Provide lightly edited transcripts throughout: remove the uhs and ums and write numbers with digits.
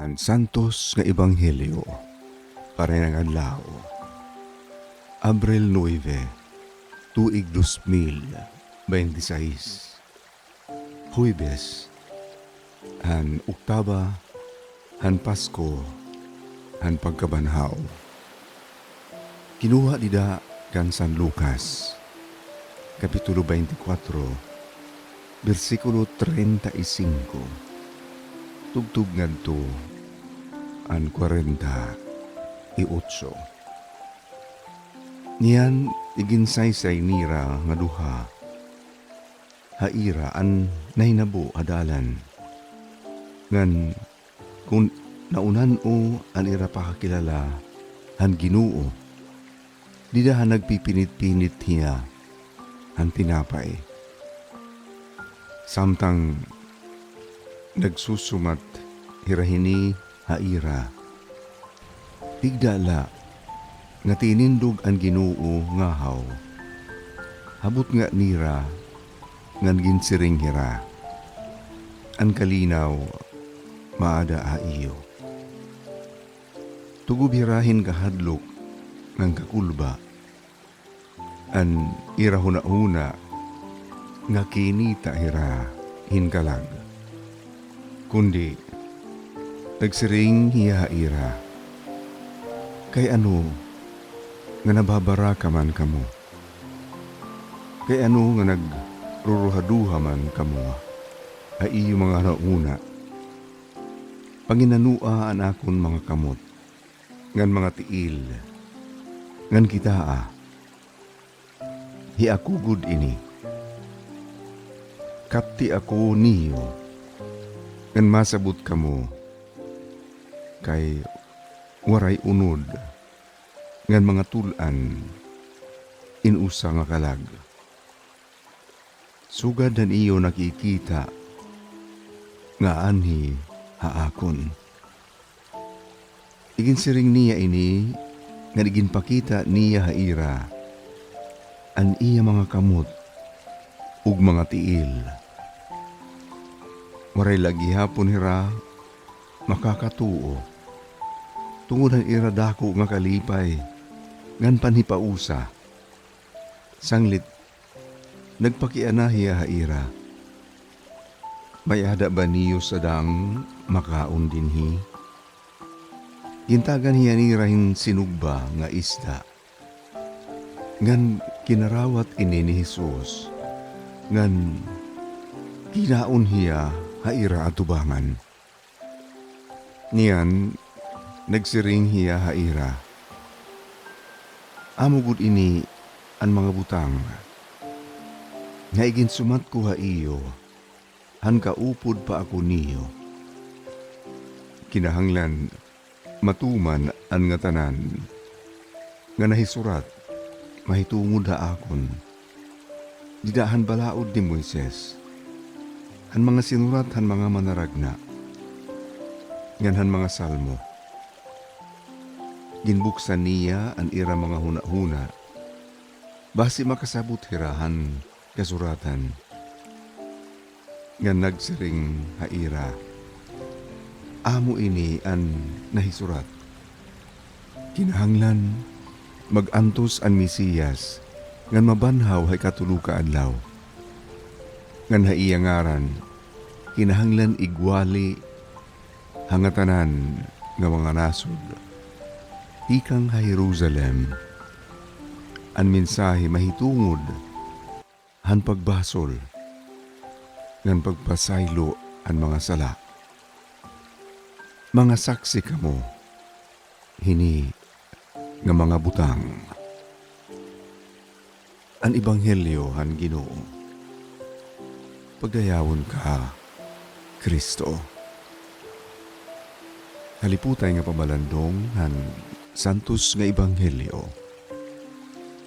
Ang Santos nga Ebanghelyo para ng adlaw, Abril 9, tuig 2026. Huwebes, han Oktaba, han Pasko, han Pagkabanhaw. Kinuha dida kan San Lucas, Kapitulo 24, versikulo 35. Tugtog ngadto an 48. Niyan iginsaysay nira nga duha, haira an nahinabo adalan. Ngan kung naunan o an ira pakakilala han Ginoo, dida han nagpipinit-pinit hiya han tinapay. Samtang nagsusumat hirahini haira. Tigdala nga tinindog ang Ginoo ngahaw. Habot nga nira ngan ginsiring hira. Ang kalinaw maada iyo. Tugub hirahin kahadlok ng kakulba. An ira huna-huna nga kinita hira hinkalag. Kundi nagsiring hiya ira. Kay ano nga nababara ka man kamo? Kay ano nga nagruruhaduha man kamo? Ay iyo mga nauna. Panginanua an akon mga kamot, ngan mga tiil, ngan kitaa. Hiakugod ini. Kapti ako niyo. Ngan masabot kamo, kay waray unod, ngan mga tulan, inusa nga kalag. Sugad dan iyo nakikita, nga anhi haakon. Iginsiring niya ini, nga iginpakita niya haira, an iya mga kamot, ug mga tiil. Waray lagi hapon hira, makakatuo. Tungod ang ira dako nga kalipay, ngan panhipausa. Sanglit, nagpakianahiya haira. May ada ba niyo sa dang makaon dinhi? Gintagan hiya nirahin sinugba nga isda. Ngan kinarawat ini ni Jesus, ngan kinaon hiya haira atubangan. Niyan, nagsiring hiya haira. Amugod ini ang mga butang. Nga iginsumat ko ha iyo, han kaupod pa ako niyo. Kinahanglan, matuman ang nga tanan. Nga nahisurat, mahitungod ha akon. Didahan balaod ni Moises. Han mga sinurat han mga manaragna, ngan han mga salmo. Ginbuksan niya ang ira mga huna-huna, basi makasabot hirahan kasuratan. Ngan nagsiring haira, amo ini an nahisurat. Kinahanglan magantos an Mesiyas, ngan mabanhaw hay katuluka adlaw. Ngan haiyangaran, kinahanglan igwali hangatanan nga mga nasod. Ikang ha Jerusalem, an mensahe mahitungod, han pagbasol, ngan pagpasaylo an mga sala. Mga saksi kamo, hini nga mga butang. An Ebanghelyo han Ginoo. Pagdayawon ka, Kristo. Haliputay nga pamalandong han Santos nga Ebanghelyo.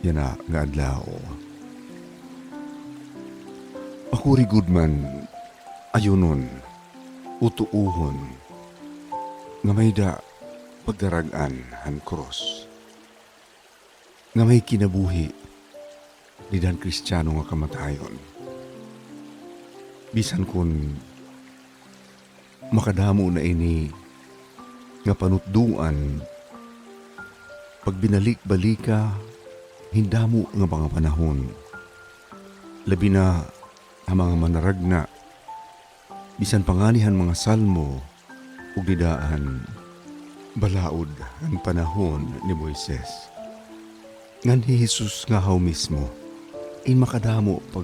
Yana nga adlaw. Makurigod man, ayunon, utuuhon, nga may da pagdaragan han cross. Nga may kinabuhi, di dan Kristiyano nga kamatayon. Bisan kun makadamo na ini nga panutduan pag binalik-balika hindamo nga mga panahon. Labi na ang mga manaragna bisan panganihan mga salmo ug nidaan balaod ang panahon ni Moises. Ngan ni Jesus nga haw mismo in makadamo pag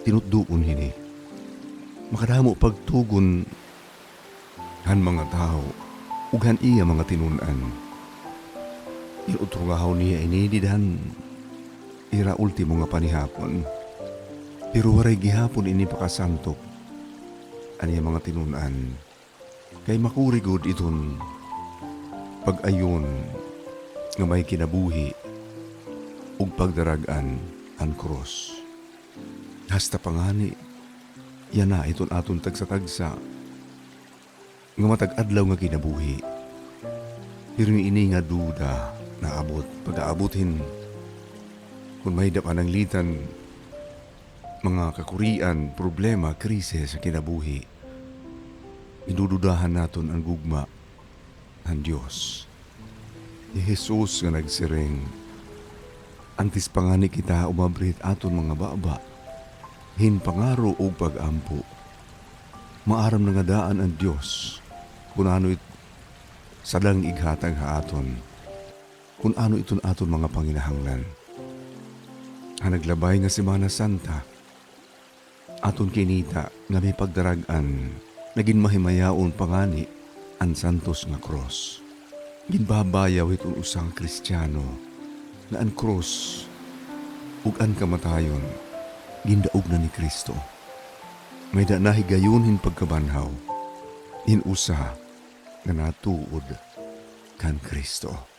tinutduon hini. Makadamo pag tugon han mga tao ug han iya mga tinunan. Inutrungahaw niya inididan ira ultimo nga panihapon. Pero waray gihapon ini pakasantok aniya mga tinunan. Kay makurigod iton pag-ayon nga may kinabuhi ug pagdaragan ang cross. Hasta pangani yan na iton aton tagsa-tagsa nga matag-adlaw nga kinabuhi. Pero ini nga duda na abot pag-aabutin kung may dapanang litan mga kakurian, problema, krisis sa kinabuhi. Inududahan naton ang gugma ng Diyos. Ni Jesus nga nagsiring, antis pangani kita umabrit aton mga baba, hin pangaro o pag-ampo. Maaram na nga daan ang Diyos, kung ano sadang ighatag haaton, kung ano iton aton mga panginahanglan. Ang naglabay nga Semana Santa, aton kinita nga may pagdaragan, naging mahimayaon pangani ang santos nga cross. Ginbabayaw itong usang Kristiyano na ang cross ug ang kamatayon gindaog na ni Kristo. May nahigayonin pagkabanhaw in usa nga natuod kan Kristo.